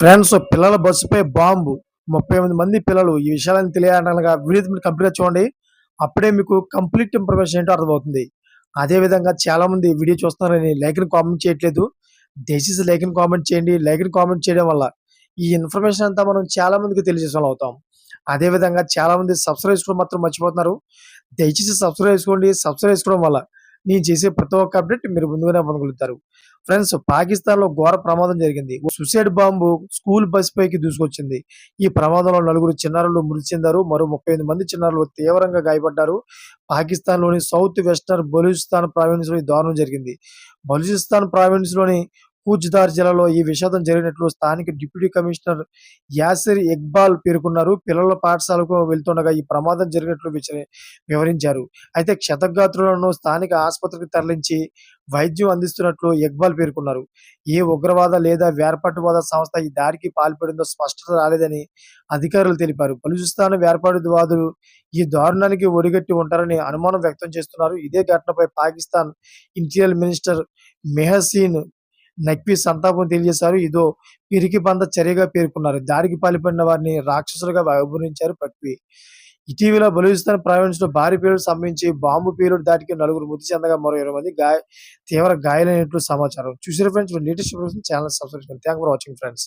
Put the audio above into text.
Friends పిల్లల బస్సుపై bomb 38 మంది పిల్లలు ఈ విషయాలను తెలియాలనగా వీడియో మీరు కంప్లీట్‌గా చూడండి. అప్పుడే మీకు కంప్లీట్ ఇన్ఫర్మేషన్ ఏంటో అర్థమవుతుంది. అదే విధంగా చాలామంది వీడియో చూస్తున్నారని లైక్‌ని కామెంట్ చేయట్లేదు. దయచేసి లైక్‌ని కామెంట్ చేయండి. లైక్‌ని కామెంట్ చేయడం వల్ల ఈ ఇన్ఫర్మేషన్ అంతా మనం చాలా మందికి తెలియజేసేవాళ్ళం అవుతాం. అదే విధంగా చాలామంది సబ్స్క్రైబ్ చేసుకోవడం మాత్రం మర్చిపోతున్నారు. దయచేసి సబ్స్క్రైబ్ చేసుకోండి. సబ్స్క్రైబ్ చేసుకోవడం వల్ల నేను చేసే ప్రతి ఒక్క అప్డేట్ మీరు ముందుగానే పొందగలుగుతారు. ఫ్రెండ్స్ పాకిస్తాన్‌లో ఘోర ప్రమాదం జరిగింది. ఓ సూసైడ్ బాంబు స్కూల్ బస్ పైకి దూసుకొచ్చింది. ఈ ప్రమాదంలో నలుగురు చిన్నారులు మృతి చెందారు. మరో 38 మంది చిన్నారులు తీవ్రంగా గాయపడ్డారు. పాకిస్తాన్‌లోని సౌత్ వెస్టర్న్ బలూచిస్తాన్ ప్రావిన్స్‌లో ఈ దారుణం జరిగింది. బలూచిస్తాన్ ప్రావిన్స్‌లోని కూచ్‌దార్ జిల్లాలో ఈ విషాదం జరిగినట్లు స్థానిక డిప్యూటీ కమిషనర్ యాసిర్ ఇక్బాల్ పేర్కొన్నారు. పిల్లల పాఠశాలకు వెళ్తుండగా ఈ ప్రమాదం జరిగినట్లు వివరించారు. అయితే క్షతగాత్రులను స్థానిక ఆసుపత్రికి తరలించి వైద్యం అందిస్తున్నట్లు ఇక్బాల్ పేర్కొన్నారు. ఏ ఉగ్రవాద లేదా వేర్పాటువాద సంస్థ ఈ దాడికి పాల్పడిందో స్పష్టత రాలేదని అధికారులు తెలిపారు. బలూచిస్తాన్ వేర్పాటువాదులు ఈ దారుణానికి ఒడిగట్టి ఉంటారని అనుమానం వ్యక్తం చేస్తున్నారు. ఇదే ఘటనపై పాకిస్తాన్ ఇంటీరియర్ మినిస్టర్ మెహసీన్ నఖ్వీ సంతాపం తెలియజేశారు. ఇదో పిరికిపంద చర్యగా పేర్కొన్నారు. దాడికి పాల్పడిన వారిని రాక్షసులుగా అభివర్ణించారు నఖ్వీ. ఇటీవల బలూచిస్తాన్ ప్రావిన్స్‌లో భారీ పేలుడు సంభవించి బాంబు పేలుడు దాటికి నలుగురు మృతి చెందగా మరో 20 మంది తీవ్ర గాయాలైనట్లు సమాచారం. చూసారా friends latest information channel subscribe చేసుకోండి. Thanks for watching friends.